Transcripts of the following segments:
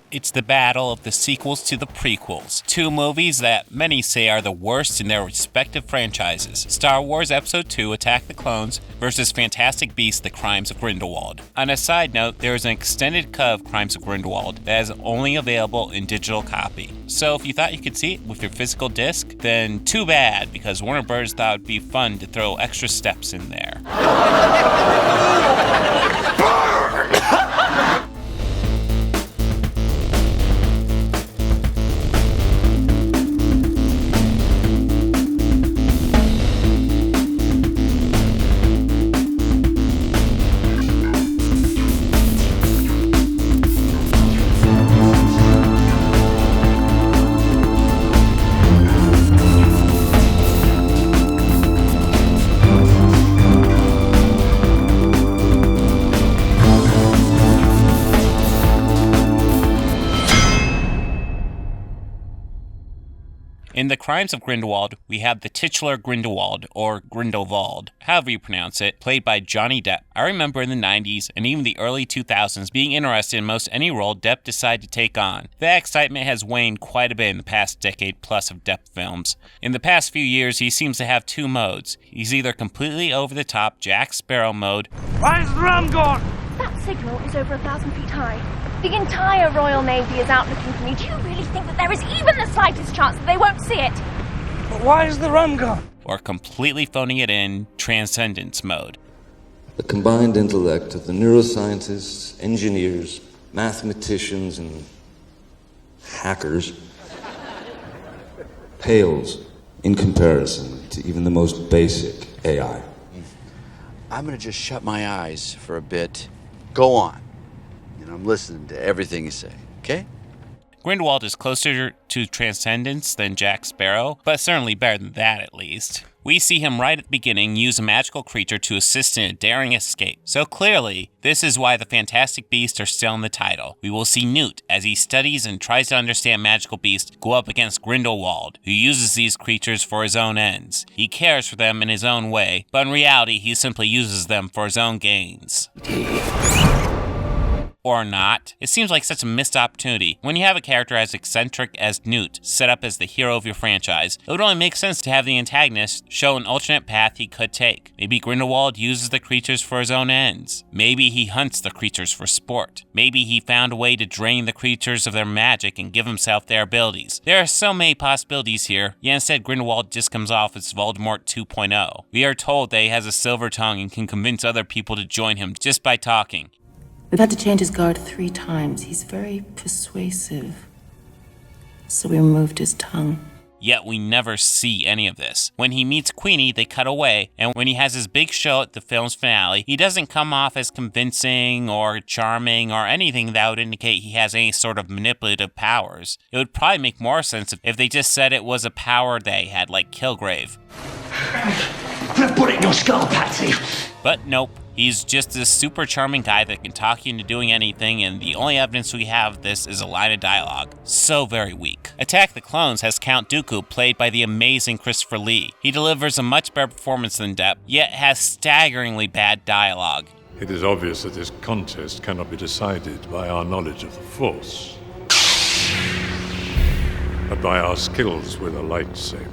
It's the battle of the sequels to the prequels, two movies that many say are the worst in their respective franchises. Star Wars Episode 2 Attack the Clones versus Fantastic Beasts The Crimes of Grindelwald. On a side note, there is an extended cut of Crimes of Grindelwald that is only available in digital copy. So if you thought you could see it with your physical disc, then too bad, because Warner Bros. Thought it would be fun to throw extra steps in there. In The Crimes of Grindelwald, we have the titular Grindelwald, or Grindelwald, however you pronounce it, played by Johnny Depp. I remember in the 90s and even the early 2000s being interested in most any role Depp decided to take on. That excitement has waned quite a bit in the past decade plus of Depp films. In the past few years, he seems to have two modes. He's either completely over-the-top Jack Sparrow mode. Where's the rum gone? That signal is over 1,000 feet high. The entire Royal Navy is out looking for me. Do you really think that there is even the slightest chance that they won't see it? But why is the rum gone? Or completely phoning it in Transcendence mode. The combined intellect of the neuroscientists, engineers, mathematicians, and hackers pales in comparison to even the most basic AI. I'm gonna just shut my eyes for a bit. Go on. I'm listening to everything you say, okay? Grindelwald is closer to Transcendence than Jack Sparrow, but certainly better than that at least. We see him right at the beginning use a magical creature to assist in a daring escape. So clearly, this is why the Fantastic Beasts are still in the title. We will see Newt, as he studies and tries to understand magical beasts, go up against Grindelwald, who uses these creatures for his own ends. He cares for them in his own way, but in reality, he simply uses them for his own gains. Or not. It seems like such a missed opportunity. When you have a character as eccentric as Newt set up as the hero of your franchise, it would only make sense to have the antagonist show an alternate path he could take. Maybe Grindelwald uses the creatures for his own ends. Maybe he hunts the creatures for sport. Maybe he found a way to drain the creatures of their magic and give himself their abilities. There are so many possibilities here, yet instead Grindelwald just comes off as Voldemort 2.0. We are told that he has a silver tongue and can convince other people to join him just by talking. We've had to change his guard 3 times. He's very persuasive. So we removed his tongue. Yet we never see any of this. When he meets Queenie, they cut away, and when he has his big show at the film's finale, he doesn't come off as convincing or charming or anything that would indicate he has any sort of manipulative powers. It would probably make more sense if they just said it was a power they had, like Kilgrave. Put it in your skull, Patsy! But nope. He's just this super charming guy that can talk you into doing anything, and the only evidence we have of this is a line of dialogue. So very weak. Attack the Clones has Count Dooku, played by the amazing Christopher Lee. He delivers a much better performance than Depp, yet has staggeringly bad dialogue. It is obvious that this contest cannot be decided by our knowledge of the Force, but by our skills with a lightsaber.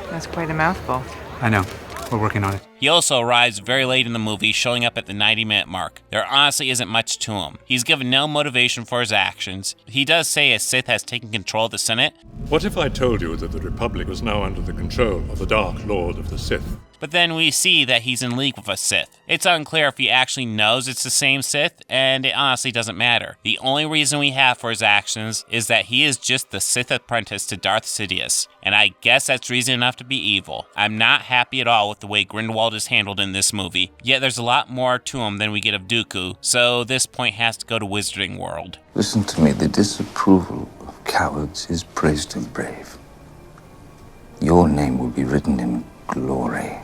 That's quite a mouthful. I know. We're working on it. He also arrives very late in the movie, showing up at the 90-minute mark. There honestly isn't much to him. He's given no motivation for his actions. He does say a Sith has taken control of the Senate. What if I told you that the Republic was now under the control of the Dark Lord of the Sith? But then we see that he's in league with a Sith. It's unclear if he actually knows it's the same Sith, and it honestly doesn't matter. The only reason we have for his actions is that he is just the Sith apprentice to Darth Sidious, and I guess that's reason enough to be evil. I'm not happy at all with the way Grindelwald is handled in this movie, yet there's a lot more to him than we get of Dooku, so this point has to go to Wizarding World. Listen to me, the disapproval of cowards is praised and brave. Your name will be written in glory.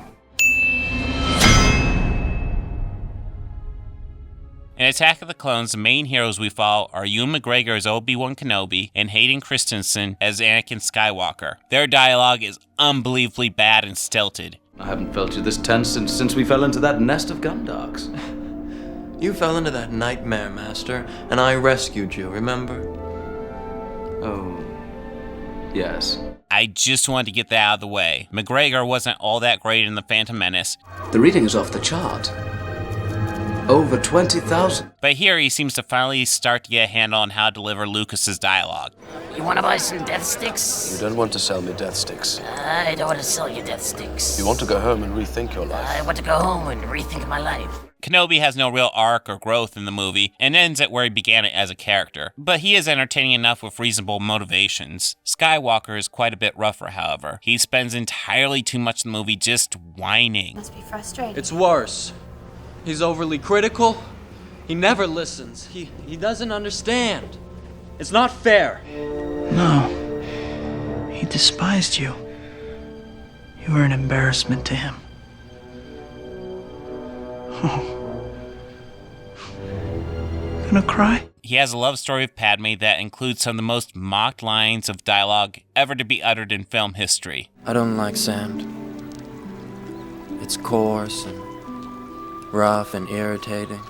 In Attack of the Clones, the main heroes we follow are Ewan McGregor as Obi-Wan Kenobi and Hayden Christensen as Anakin Skywalker. Their dialogue is unbelievably bad and stilted. I haven't felt you this tense since we fell into that nest of gundarks. You fell into that nightmare, Master, and I rescued you, remember? Oh, yes. I just wanted to get that out of the way. McGregor wasn't all that great in The Phantom Menace. The reading is off the chart. Over 20,000. But here he seems to finally start to get a handle on how to deliver Lucas's dialogue. You want to buy some death sticks? You don't want to sell me death sticks. I don't want to sell you death sticks. You want to go home and rethink your life. I want to go home and rethink my life. Kenobi has no real arc or growth in the movie, and ends at where he began it as a character. But he is entertaining enough with reasonable motivations. Skywalker is quite a bit rougher, however. He spends entirely too much of the movie just whining. Must be frustrating. It's worse. He's overly critical. He never listens. He doesn't understand. It's not fair. No. He despised you. You were an embarrassment to him. Oh. Gonna cry? He has a love story with Padme that includes some of the most mocked lines of dialogue ever to be uttered in film history. I don't like sand. It's coarse and rough and irritating,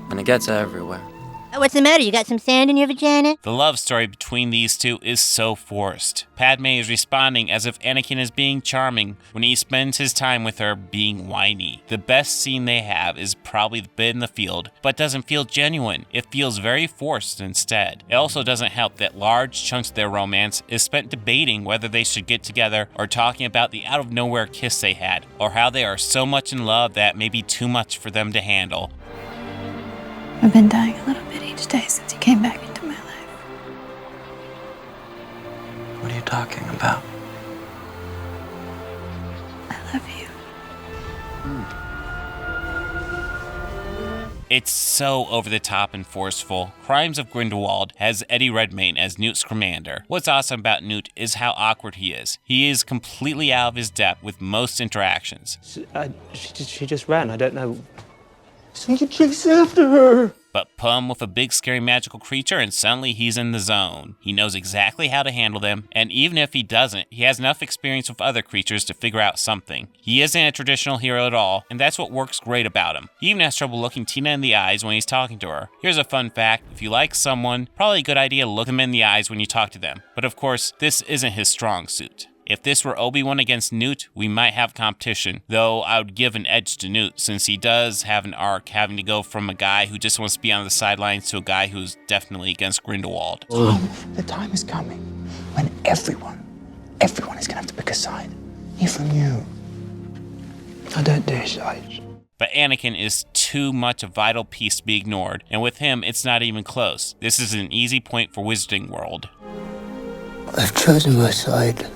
and it gets everywhere. What's the matter? You got some sand in your vagina? The love story between these two is so forced. Padme is responding as if Anakin is being charming when he spends his time with her being whiny. The best scene they have is probably the bit in the field, but doesn't feel genuine. It feels very forced instead. It also doesn't help that large chunks of their romance is spent debating whether they should get together or talking about the out-of-nowhere kiss they had, or how they are so much in love that may be too much for them to handle. I've been dying a little bit each day since you came back into my life. What are you talking about? I love you. It's so over the top and forceful. Crimes of Grindelwald has Eddie Redmayne as Newt Scamander. What's awesome about Newt is how awkward he is. He is completely out of his depth with most interactions. She just ran. I don't know. So you chase after her. But put him with a big scary magical creature and suddenly he's in the zone. He knows exactly how to handle them, and even if he doesn't, he has enough experience with other creatures to figure out something. He isn't a traditional hero at all, and that's what works great about him. He even has trouble looking Tina in the eyes when he's talking to her. Here's a fun fact: if you like someone, probably a good idea to look them in the eyes when you talk to them. But of course, this isn't his strong suit. If this were Obi-Wan against Newt, we might have competition, though I would give an edge to Newt since he does have an arc, having to go from a guy who just wants to be on the sidelines to a guy who's definitely against Grindelwald. The time is coming when everyone is gonna have to pick a side, even you. I don't do sides. But Anakin is too much a vital piece to be ignored, and with him, it's not even close. This is an easy point for Wizarding World. I've chosen my side.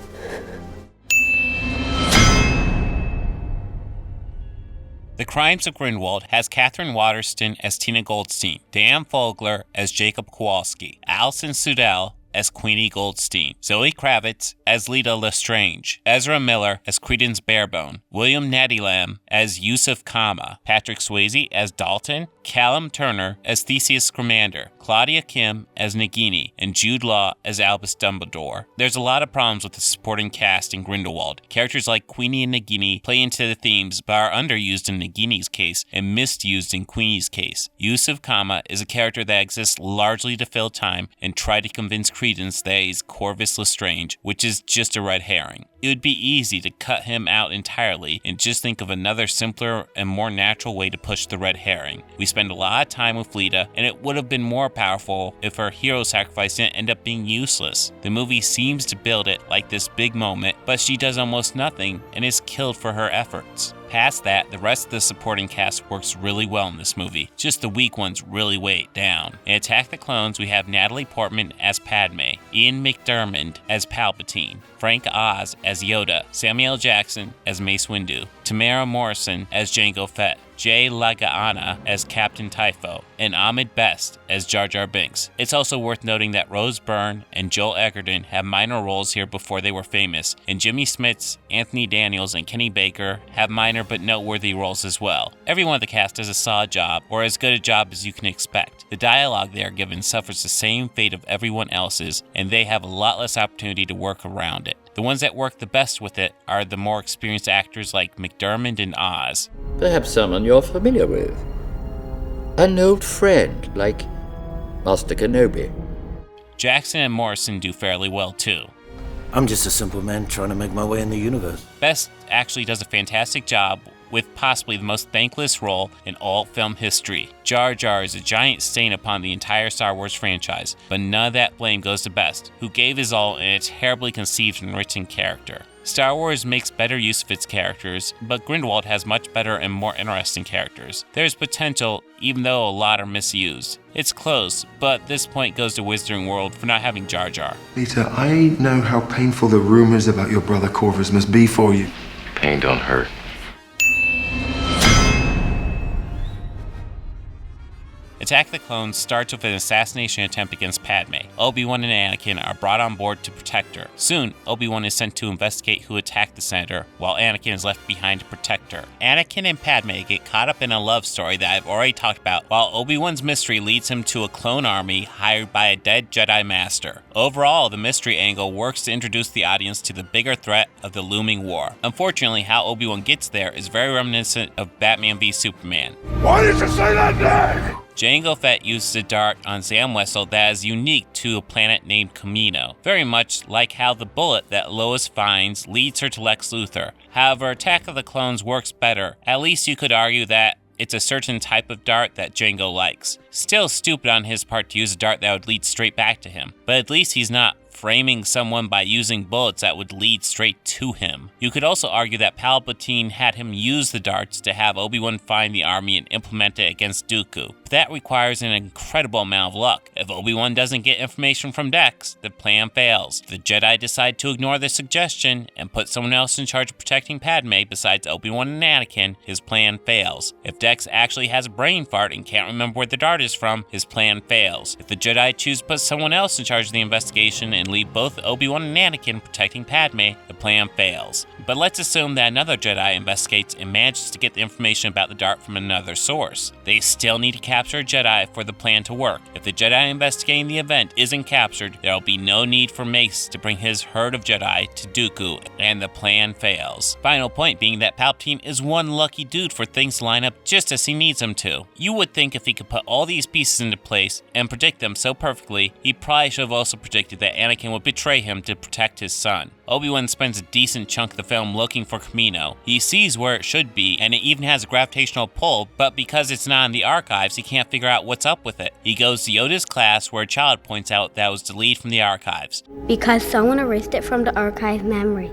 The Crimes of Grindelwald has Catherine Waterston as Tina Goldstein, Dan Fogler as Jacob Kowalski, Alison Sudell as Queenie Goldstein, Zoe Kravitz as Lita Lestrange, Ezra Miller as Credence Barebone, William Nadilam as Yusuf Kama, Patrick Swayze as Dalton, Callum Turner as Theseus Scamander, Claudia Kim as Nagini, and Jude Law as Albus Dumbledore. There's a lot of problems with the supporting cast in Grindelwald. Characters like Queenie and Nagini play into the themes, but are underused in Nagini's case and misused in Queenie's case. Yusuf Kama is a character that exists largely to fill time and try to convince Credence that he's Corvus Lestrange, which is just a red herring. It would be easy to cut him out entirely and just think of another simpler and more natural way to push the red herring. We spend a lot of time with Lita, and it would have been more powerful if her hero sacrifice didn't end up being useless. The movie seems to build it like this big moment, but she does almost nothing and is killed for her efforts. Past that, the rest of the supporting cast works really well in this movie. Just the weak ones really weigh it down. In Attack the Clones, we have Natalie Portman as Padme, Ian McDiarmid as Palpatine, Frank Oz as Yoda, Samuel Jackson as Mace Windu, Temuera Morrison as Jango Fett, Jay Laga'aia as Captain Typho, and Ahmed Best as Jar Jar Binks. It's also worth noting that Rose Byrne and Joel Edgerton have minor roles here before they were famous, and Jimmy Smits, Anthony Daniels, and Kenny Baker have minor but noteworthy roles as well. Everyone of the cast does a solid job, or as good a job as you can expect. The dialogue they are given suffers the same fate of everyone else's, and they have a lot less opportunity to work around it. The ones that work the best with it are the more experienced actors like McDiarmid and Oz. Perhaps someone you're familiar with. An old friend, like Master Kenobi. Jackson and Morrison do fairly well too. I'm just a simple man trying to make my way in the universe. Best actually does a fantastic job with possibly the most thankless role in all film history. Jar Jar is a giant stain upon the entire Star Wars franchise, but none of that blame goes to Best, who gave his all in a terribly conceived and written character. Star Wars makes better use of its characters, but Grindelwald has much better and more interesting characters. There's potential, even though a lot are misused. It's close, but this point goes to Wizarding World for not having Jar Jar. Peter, I know how painful the rumors about your brother Corvus must be for you. Pain don't hurt. Attack of the Clones starts with an assassination attempt against Padme. Obi-Wan and Anakin are brought on board to protect her. Soon, Obi-Wan is sent to investigate who attacked the senator, while Anakin is left behind to protect her. Anakin and Padme get caught up in a love story that I've already talked about, while Obi-Wan's mystery leads him to a clone army hired by a dead Jedi Master. Overall, the mystery angle works to introduce the audience to the bigger threat of the looming war. Unfortunately, how Obi-Wan gets there is very reminiscent of Batman v Superman. Why did you say that name? Jango Fett uses a dart on Zam Wesell that is unique to a planet named Camino, very much like how the bullet that Lois finds leads her to Lex Luthor. However, Attack of the Clones works better. At least you could argue that it's a certain type of dart that Jango likes. Still stupid on his part to use a dart that would lead straight back to him, but at least he's not framing someone by using bullets that would lead straight to him. You could also argue that Palpatine had him use the darts to have Obi-Wan find the army and implement it against Dooku. But that requires an incredible amount of luck. If Obi-Wan doesn't get information from Dex, the plan fails. If the Jedi decide to ignore the suggestion and put someone else in charge of protecting Padme besides Obi-Wan and Anakin, his plan fails. If Dex actually has a brain fart and can't remember where the dart is from, his plan fails. If the Jedi choose to put someone else in charge of the investigation and leave both Obi-Wan and Anakin protecting Padme, the plan fails. But let's assume that another Jedi investigates and manages to get the information about the dart from another source. They still need to capture a Jedi for the plan to work. If the Jedi investigating the event isn't captured, there will be no need for Mace to bring his herd of Jedi to Dooku, and the plan fails. Final point being that Palpatine is one lucky dude for things to line up just as he needs them to. You would think if he could put all these pieces into place and predict them so perfectly, he probably should have also predicted that Anakin would betray him to protect his son. Obi-Wan spends a decent chunk of the film looking for Camino. He sees where it should be, and it even has a gravitational pull, but because it's not in the archives, he can't figure out what's up with it. He goes to Yoda's class where a child points out that it was deleted from the archives. Because someone erased it from the archive memory.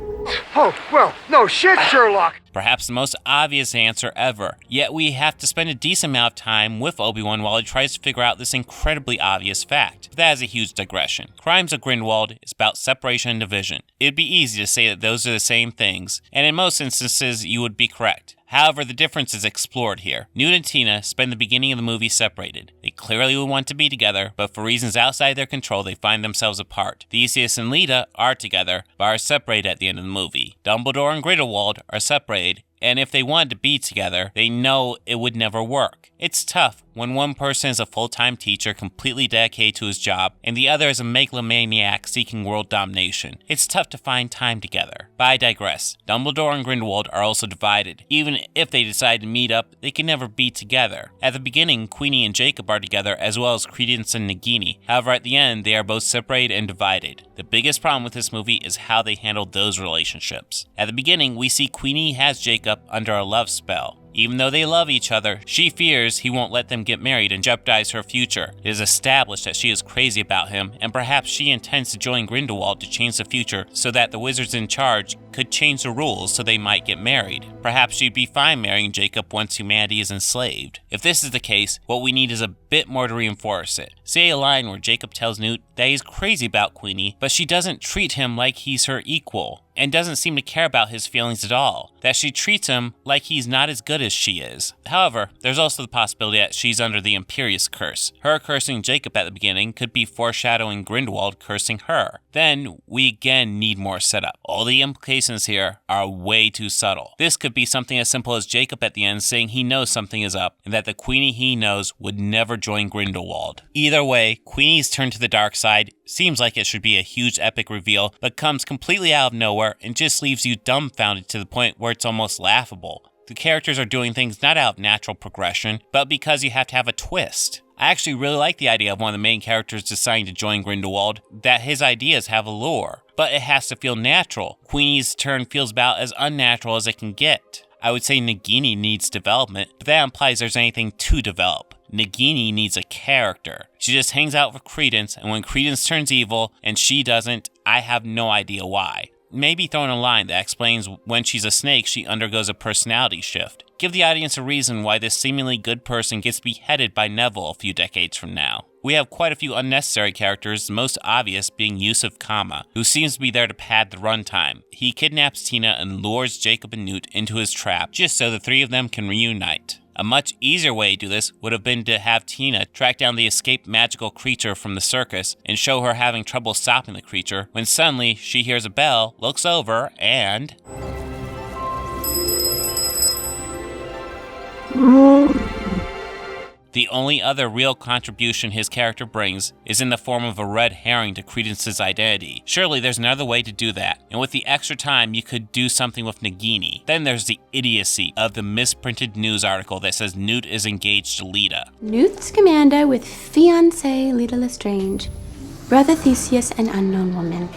Oh, well, no shit, Sherlock! Perhaps the most obvious answer ever. Yet we have to spend a decent amount of time with Obi-Wan while he tries to figure out this incredibly obvious fact. But that is a huge digression. Crimes of Grindelwald is about separation and division. It'd be easy to say that those are the same things, and in most instances you would be correct. However, the difference is explored here. Newt and Tina spend the beginning of the movie separated. They clearly would want to be together, but for reasons outside their control, they find themselves apart. Theseus and Leda are together, but are separated at the end of the movie. Dumbledore and Grindelwald are separated, and if they wanted to be together, they know it would never work. It's tough when one person is a full-time teacher completely dedicated to his job, and the other is a megalomaniac seeking world domination. It's tough to find time together. But I digress. Dumbledore and Grindelwald are also divided. Even if they decide to meet up, they can never be together. At the beginning, Queenie and Jacob are together, as well as Credence and Nagini. However, at the end, they are both separated and divided. The biggest problem with this movie is how they handled those relationships. At the beginning, we see Queenie has Jacob under a love spell. Even though they love each other, she fears he won't let them get married and jeopardize her future. It is established that she is crazy about him, and perhaps she intends to join Grindelwald to change the future so that the wizards in charge could change the rules so they might get married. Perhaps she'd be fine marrying Jacob once humanity is enslaved. If this is the case, what we need is a bit more to reinforce it. Say a line where Jacob tells Newt that he's crazy about Queenie, but she doesn't treat him like he's her equal, and doesn't seem to care about his feelings at all. That she treats him like he's not as good as she is. However, there's also the possibility that she's under the Imperious curse. Her cursing Jacob at the beginning could be foreshadowing Grindelwald cursing her. Then we again need more setup. All the implications here are way too subtle. This could be something as simple as Jacob at the end saying he knows something is up, and that the Queenie he knows would never join Grindelwald. Either way, Queenie's turn to the dark side seems like it should be a huge epic reveal, but comes completely out of nowhere and just leaves you dumbfounded to the point where it's almost laughable. The characters are doing things not out of natural progression, but because you have to have a twist. I actually really like the idea of one of the main characters deciding to join Grindelwald, that his ideas have a lure, but it has to feel natural. Queenie's turn feels about as unnatural as it can get. I would say Nagini needs development, but that implies there's anything to develop. Nagini needs a character. She just hangs out with Credence, and when Credence turns evil and she doesn't, I have no idea why. Maybe throw in a line that explains when she's a snake, she undergoes a personality shift. Give the audience a reason why this seemingly good person gets beheaded by Neville a few decades from now. We have quite a few unnecessary characters, the most obvious being Yusuf Kama, who seems to be there to pad the runtime. He kidnaps Tina and lures Jacob and Newt into his trap just so the three of them can reunite. A much easier way to do this would have been to have Tina track down the escaped magical creature from the circus and show her having trouble stopping the creature when suddenly she hears a bell, looks over, and... The only other real contribution his character brings is in the form of a red herring to Credence's identity. Surely there's another way to do that, and with the extra time you could do something with Nagini. Then there's the idiocy of the misprinted news article that says Newt is engaged to Lita. Newt Scamander with fiancée Lita Lestrange. Brother Theseus, an unknown woman.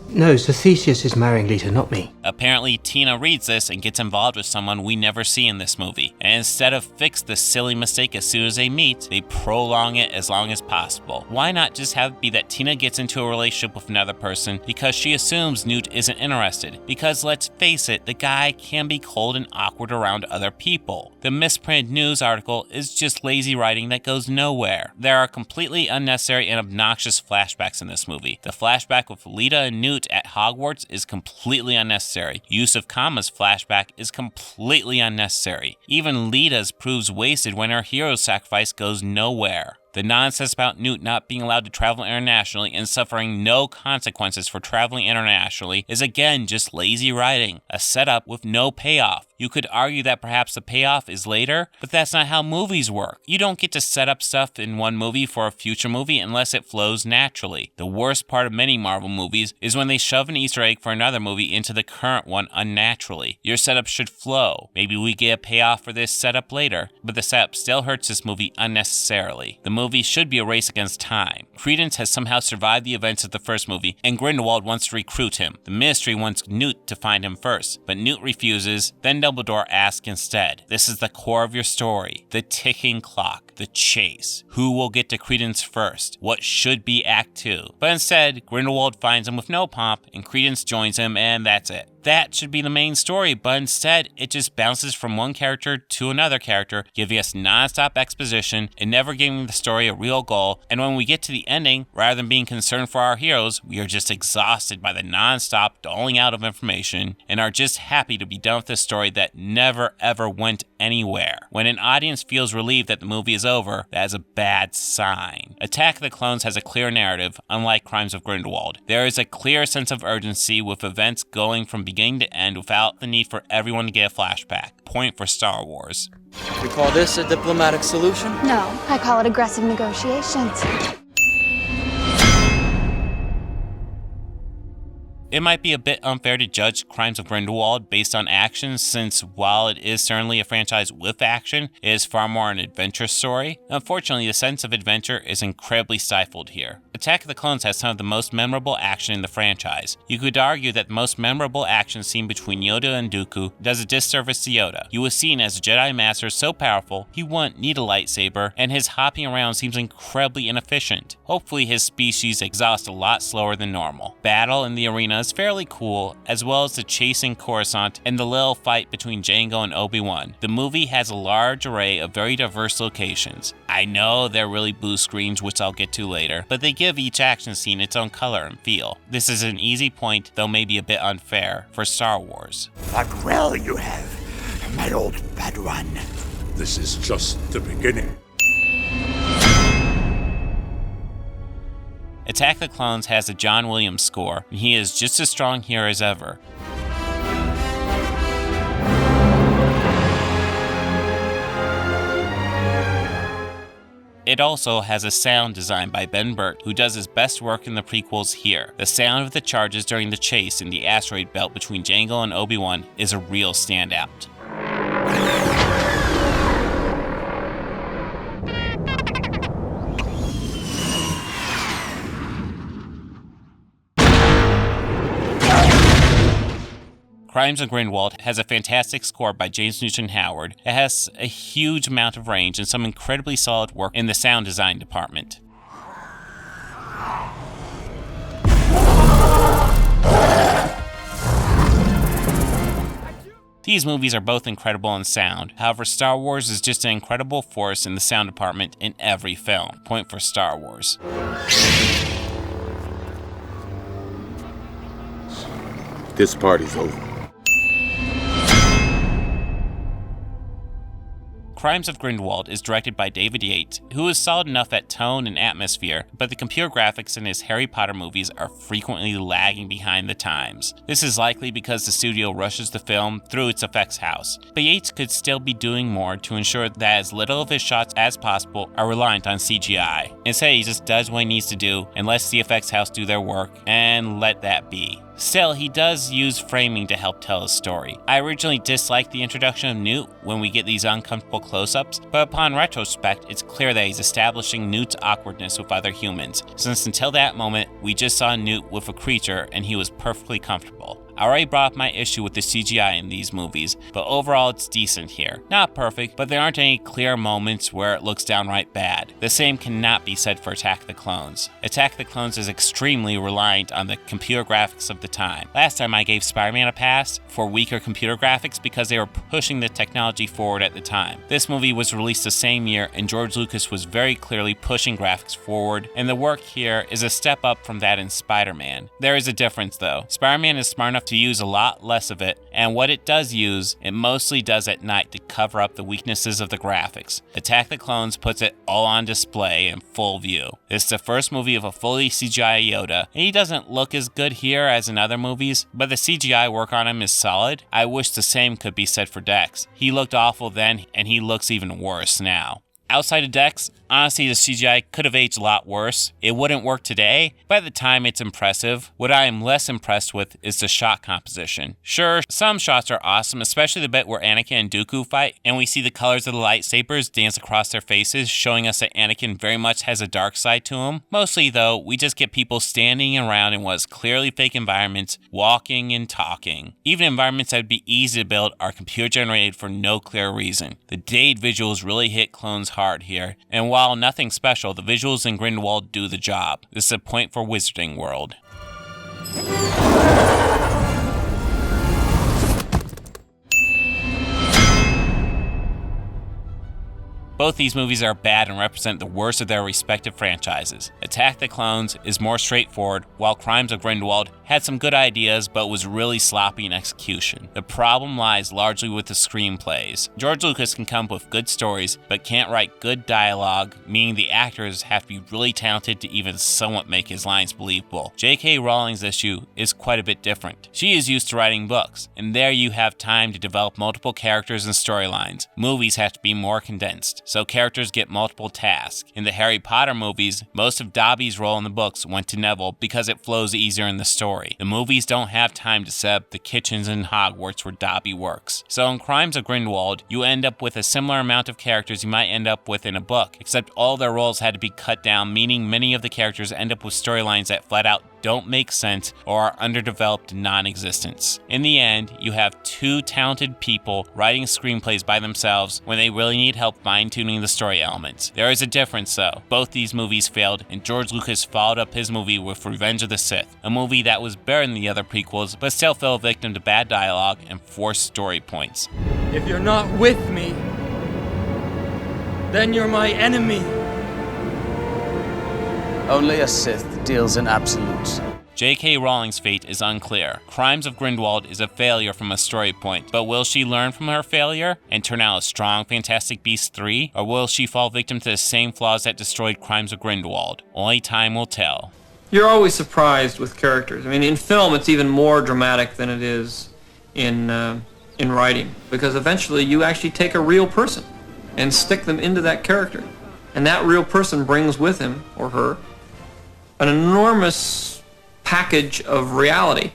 No, so Theseus is marrying Lita, not me. Apparently, Tina reads this and gets involved with someone we never see in this movie. And instead of fix the silly mistake as soon as they meet, they prolong it as long as possible. Why not just have it be that Tina gets into a relationship with another person because she assumes Newt isn't interested? Because let's face it, the guy can be cold and awkward around other people. The misprinted news article is just lazy writing that goes nowhere. There are completely unnecessary and obnoxious flashbacks in this movie. The flashback with Lita and Newt at Hogwarts is completely unnecessary. Yusuf Kama's flashback is completely unnecessary. Even Lita's proves wasted when her hero sacrifice goes nowhere. The nonsense about Newt not being allowed to travel internationally and suffering no consequences for traveling internationally is again just lazy writing, a setup with no payoff. You could argue that perhaps the payoff is later, but that's not how movies work. You don't get to set up stuff in one movie for a future movie unless it flows naturally. The worst part of many Marvel movies is when they shove an Easter egg for another movie into the current one unnaturally. Your setup should flow. Maybe we get a payoff for this setup later, but the setup still hurts this movie unnecessarily. The movie should be a race against time. Credence has somehow survived the events of the first movie, and Grindelwald wants to recruit him. The Ministry wants Newt to find him first, but Newt refuses, then Dumbledore asks instead. This is the core of your story. The ticking clock. The chase. Who will get to Credence first? What should be Act 2? But instead, Grindelwald finds him with no pomp, and Credence joins him, and that's it. That should be the main story, but instead, it just bounces from one character to another character, giving us non-stop exposition and never giving the story a real goal. And when we get to the ending, rather than being concerned for our heroes, we are just exhausted by the non-stop doling out of information and are just happy to be done with this story that never ever went anywhere. When an audience feels relieved that the movie is over, that is a bad sign. Attack of the Clones has a clear narrative, unlike Crimes of Grindelwald. There is a clear sense of urgency with events going from beginning to end without the need for everyone to get a flashback. Point for Star Wars. You call this a diplomatic solution? No, I call it aggressive negotiations. It might be a bit unfair to judge Crimes of Grindelwald based on action, since while it is certainly a franchise with action, it is far more an adventure story. Unfortunately, the sense of adventure is incredibly stifled here. Attack of the Clones has some of the most memorable action in the franchise. You could argue that the most memorable action scene between Yoda and Dooku does a disservice to Yoda. He was seen as a Jedi Master so powerful he wouldn't need a lightsaber, and his hopping around seems incredibly inefficient. Hopefully his species exhausts a lot slower than normal. Battle in the arena is fairly cool, as well as the chase in Coruscant and the little fight between Jango and Obi-Wan. The movie has a large array of very diverse locations. I know they're really blue screens, which I'll get to later, but they give each action scene its own color and feel. This is an easy point, though maybe a bit unfair, for Star Wars. Fought well you have, my old Padawan. This is just the beginning. Attack the Clones has a John Williams score, and he is just as strong here as ever. It also has a sound designed by Ben Burtt, who does his best work in the prequels here. The sound of the charges during the chase in the asteroid belt between Jango and Obi-Wan is a real standout. Crimes of Grindelwald has a fantastic score by James Newton Howard. It has a huge amount of range and some incredibly solid work in the sound design department. These movies are both incredible in sound. However, Star Wars is just an incredible force in the sound department in every film. Point for Star Wars. This party's over. Crimes of Grindelwald is directed by David Yates, who is solid enough at tone and atmosphere, but the computer graphics in his Harry Potter movies are frequently lagging behind the times. This is likely because the studio rushes the film through its effects house, but Yates could still be doing more to ensure that as little of his shots as possible are reliant on CGI. Instead, he just does what he needs to do and lets the effects house do their work, and let that be. Still, he does use framing to help tell his story. I originally disliked the introduction of Newt when we get these uncomfortable close-ups, but upon retrospect, it's clear that he's establishing Newt's awkwardness with other humans, since until that moment, we just saw Newt with a creature and he was perfectly comfortable. I already brought up my issue with the CGI in these movies, but overall it's decent here. Not perfect, but there aren't any clear moments where it looks downright bad. The same cannot be said for Attack of the Clones. Attack of the Clones is extremely reliant on the computer graphics of the time. Last time I gave Spider-Man a pass for weaker computer graphics because they were pushing the technology forward at the time. This movie was released the same year and George Lucas was very clearly pushing graphics forward, and the work here is a step up from that in Spider-Man. There is a difference though. Spider-Man is smart enough to use a lot less of it, and what it does use, it mostly does at night to cover up the weaknesses of the graphics. Attack the Clones puts it all on display in full view. This is the first movie of a fully CGI Yoda, and he doesn't look as good here as in other movies, but the CGI work on him is solid. I wish the same could be said for Dex. He looked awful then, and he looks even worse now. Outside of Dex, honestly the CGI could have aged a lot worse. It wouldn't work today, but at the time it's impressive. What I am less impressed with is the shot composition. Sure, some shots are awesome, especially the bit where Anakin and Dooku fight, and we see the colors of the lightsabers dance across their faces, showing us that Anakin very much has a dark side to him. Mostly though, we just get people standing around in what is clearly fake environments, walking and talking. Even environments that would be easy to build are computer generated for no clear reason. The dated visuals really hit clones hard here, and while nothing special, the visuals in Grindelwald do the job. This is a point for Wizarding World. Both these movies are bad and represent the worst of their respective franchises. Attack the Clones is more straightforward, while Crimes of Grindelwald had some good ideas but was really sloppy in execution. The problem lies largely with the screenplays. George Lucas can come up with good stories but can't write good dialogue, meaning the actors have to be really talented to even somewhat make his lines believable. J.K. Rowling's issue is quite a bit different. She is used to writing books, and there you have time to develop multiple characters and storylines. Movies have to be more condensed, so characters get multiple tasks. In the Harry Potter movies, most of Dobby's role in the books went to Neville because it flows easier in the story. The movies don't have time to set up the kitchens in Hogwarts where Dobby works. So in Crimes of Grindelwald, you end up with a similar amount of characters you might end up with in a book, except all their roles had to be cut down, meaning many of the characters end up with storylines that flat out don't make sense or are underdeveloped non-existence. In the end, you have two talented people writing screenplays by themselves when they really need help fine-tuning the story elements. There is a difference though. Both these movies failed, and George Lucas followed up his movie with Revenge of the Sith, a movie that was better than the other prequels, but still fell victim to bad dialogue and forced story points. If you're not with me, then you're my enemy. Only a Sith deals in absolutes. J.K. Rowling's fate is unclear. Crimes of Grindelwald is a failure from a story point, but will she learn from her failure and turn out a strong Fantastic Beasts 3? Or will she fall victim to the same flaws that destroyed Crimes of Grindelwald? Only time will tell. You're always surprised with characters. I mean, in film, it's even more dramatic than it is in writing, because eventually you actually take a real person and stick them into that character. And that real person brings with him or her an enormous package of reality.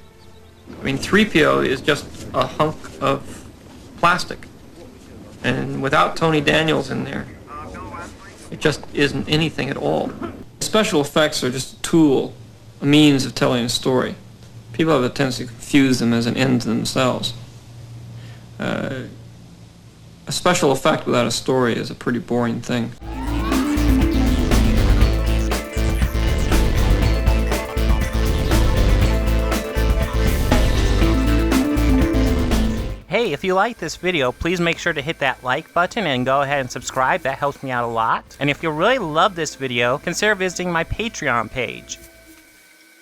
I mean, 3PO is just a hunk of plastic. And without Tony Daniels in there, it just isn't anything at all. Special effects are just a tool, a means of telling a story. People have a tendency to confuse them as an end to themselves. A special effect without a story is a pretty boring thing. Hey, if you like this video, please make sure to hit that like button and go ahead and subscribe. That helps me out a lot. And if you really love this video, consider visiting my Patreon page.